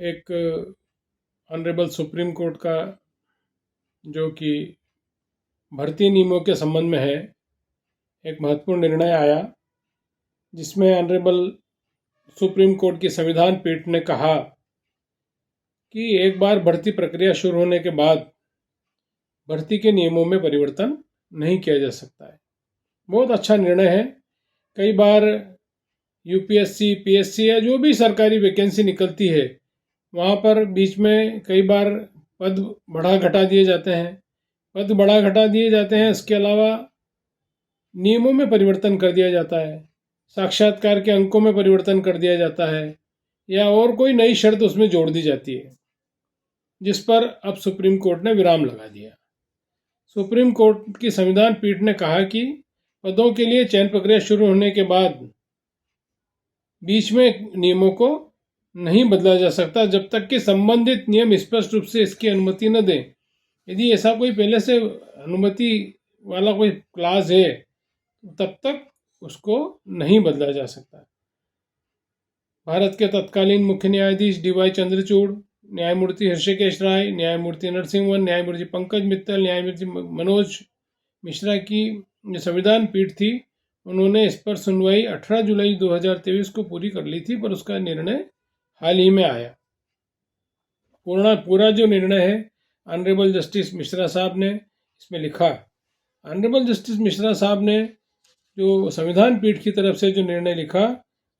एक honourable supreme court का जो कि भर्ती नियमों के संबंध में है, एक महत्वपूर्ण निर्णय आया जिसमें ऑनरेबल सुप्रीम कोर्ट की संविधान पीठ ने कहा कि एक बार भर्ती प्रक्रिया शुरू होने के बाद भर्ती के नियमों में परिवर्तन नहीं किया जा सकता है। बहुत अच्छा निर्णय है। कई बार यूपीएससी, पीएससी या जो भी सरकारी वैकेंसी निकलती है वहाँ पर बीच में कई बार पद बढ़ा घटा दिए जाते हैं। इसके अलावा नियमों में परिवर्तन कर दिया जाता है, साक्षात्कार के अंकों में परिवर्तन कर दिया जाता है या और कोई नई शर्त उसमें जोड़ दी जाती है, जिस पर अब सुप्रीम कोर्ट ने विराम लगा दिया। सुप्रीम कोर्ट की संविधान पीठ ने कहा कि पदों के लिए चयन प्रक्रिया शुरू होने के बाद बीच में नियमों को नहीं बदला जा सकता जब तक कि संबंधित नियम स्पष्ट रूप से इसकी अनुमति न दें। यदि ऐसा कोई पहले से अनुमति वाला कोई क्लास है तब तक उसको नहीं बदला जा सकता। भारत के तत्कालीन मुख्य न्यायाधीश DY चंद्रचूड़, न्यायमूर्ति हृषिकेश राय, न्यायमूर्ति नरसिंहन, न्यायमूर्ति पंकज मित्तल, न्यायमूर्ति मनोज मिश्रा की जो संविधान पीठ थी, उन्होंने इस पर सुनवाई 18 जुलाई 2023 को पूरी कर ली थी, पर उसका निर्णय हाल ही में आया। पूरा जो निर्णय है ऑनरेबल जस्टिस मिश्रा साहब ने इसमें लिखा। ऑनरेबल जस्टिस मिश्रा साहब ने जो संविधान पीठ की तरफ से जो निर्णय लिखा,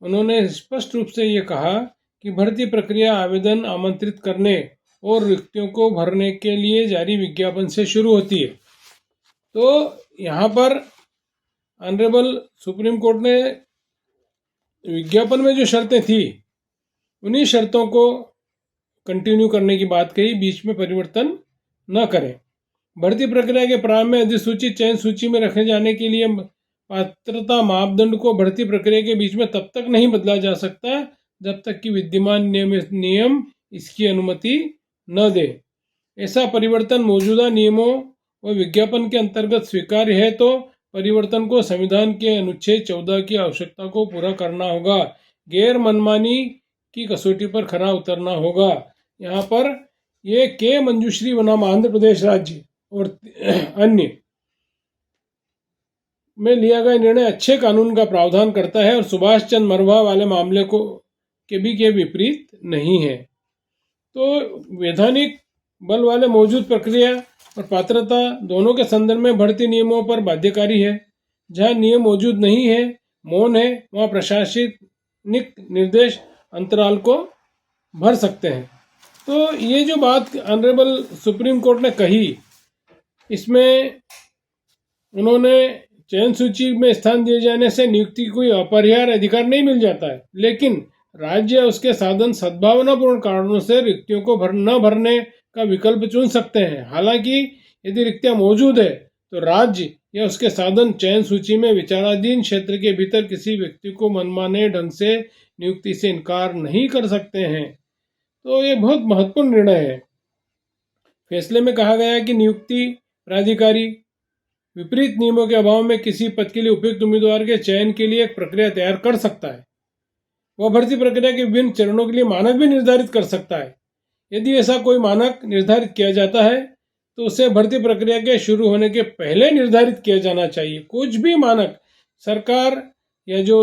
उन्होंने स्पष्ट रूप से ये कहा कि भर्ती प्रक्रिया आवेदन आमंत्रित करने और रिक्तियों को भरने के लिए जारी विज्ञापन से शुरू होती है। तो यहाँ पर ऑनरेबल सुप्रीम कोर्ट ने विज्ञापन में जो शर्तें थी उन्हीं शर्तों को कंटिन्यू करने की बात कही, बीच में परिवर्तन न करें। भर्ती प्रक्रिया के प्रारंभ में अधिसूचित चयन सूची में रखे जाने के लिए पात्रता मापदंड को भर्ती प्रक्रिया के बीच में तब तक नहीं बदला जा सकता जब तक कि विद्यमान नियम इसकी अनुमति न दे। ऐसा परिवर्तन मौजूदा नियमों व विज्ञापन के अंतर्गत स्वीकार्य है तो परिवर्तन को संविधान के अनुच्छेद 14 की आवश्यकता को पूरा करना होगा। गैर मनमानी की कसौटी पर खरा उतरना होगा। यहाँ पर ये के मंजूश्री बनाम आंध्र प्रदेश राज्य और अन्य में लिया गया निर्णय अच्छे कानून का प्रावधान करता है और सुभाष चंद्र मरवा वाले मामले को के विपरीत नहीं है। तो वैधानिक बल वाले मौजूद प्रक्रिया और पात्रता दोनों के संदर्भ में भर्ती नियमों पर बाध्यकारी है। जहाँ नियम मौजूद नहीं है, मौन है, वहाँ प्रशासनिक निर्देश अंतराल को भर सकते हैं। तो ये जो बात ऑनरेबल सुप्रीम कोर्ट ने कही, इसमें उन्होंने चयन सूची में स्थान दिए जाने से नियुक्ति कोई अपरिहार्य अधिकार नहीं मिल जाता है, लेकिन राज्य उसके साधन सद्भावनापूर्ण कारणों से रिक्तियों को न भरने का विकल्प चुन सकते हैं। हालांकि यदि रिक्तियां मौजूद है तो राज्य या उसके साधन चयन सूची में विचाराधीन क्षेत्र के भीतर किसी व्यक्ति को मनमाने ढंग से नियुक्ति से इनकार नहीं कर सकते हैं। तो ये बहुत महत्वपूर्ण निर्णय है। फैसले में कहा गया है कि नियुक्ति प्राधिकारी विपरीत नियमों के अभाव में किसी पद के लिए उपयुक्त उम्मीदवार के चयन के लिए एक प्रक्रिया तैयार कर सकता है। वह भर्ती प्रक्रिया के विभिन्न चरणों के लिए मानक भी निर्धारित कर सकता है। यदि ऐसा कोई मानक निर्धारित किया जाता है तो उसे भर्ती प्रक्रिया के शुरू होने के पहले निर्धारित किया जाना चाहिए। कुछ भी मानक सरकार या जो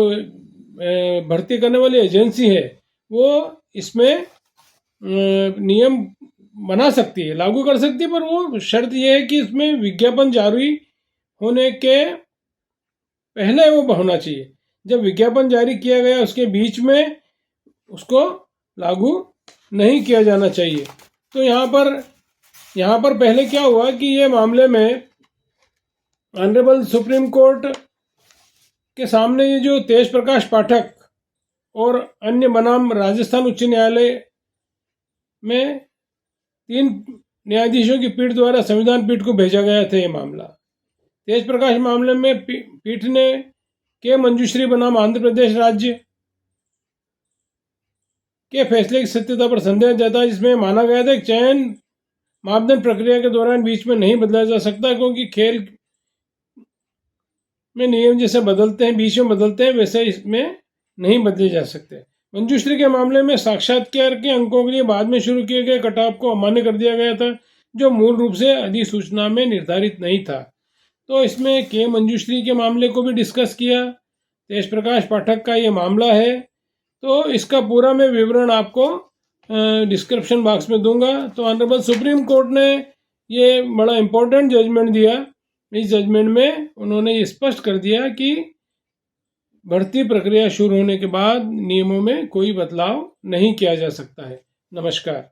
भर्ती करने वाली एजेंसी है वो इसमें नियम बना सकती है, लागू कर सकती है, पर वो शर्त यह है कि इसमें विज्ञापन जारी होने के पहले वो होना चाहिए। जब विज्ञापन जारी किया गया उसके बीच में उसको लागू नहीं किया जाना चाहिए। तो यहाँ पर पहले क्या हुआ कि ये मामले में ऑनरेबल सुप्रीम कोर्ट के सामने ये जो तेज प्रकाश पाठक और अन्य बनाम राजस्थान उच्च न्यायालय में 3 न्यायाधीशों की पीठ द्वारा संविधान पीठ को भेजा गया था। ये मामला तेज प्रकाश मामले में पीठ ने के मंजूश्री बनाम आंध्र प्रदेश राज्य के फैसले की सत्यता पर संदेह जताया, जिसमें माना गया था कि चयन मापदंड प्रक्रिया के दौरान बीच में नहीं बदला जा सकता, क्योंकि खेल में नियम जैसे बदलते हैं, बीच में बदलते हैं, वैसे इसमें नहीं बदले जा सकते। मंजूश्री के मामले में साक्षात्कार के अंकों के लिए बाद में शुरू किए गए कट ऑफ को अमान्य कर दिया गया था, जो मूल रूप से अधिसूचना में निर्धारित नहीं था। तो इसमें के मंजूश्री के मामले को भी डिस्कस किया। तेज प्रकाश पाठक का ये मामला है, तो इसका पूरा मैं विवरण आपको डिस्क्रिप्शन बॉक्स में दूंगा। तो ऑनरेबल सुप्रीम कोर्ट ने ये बड़ा इम्पोर्टेंट जजमेंट दिया। इस जजमेंट में उन्होंने ये स्पष्ट कर दिया कि भर्ती प्रक्रिया शुरू होने के बाद नियमों में कोई बदलाव नहीं किया जा सकता है। नमस्कार।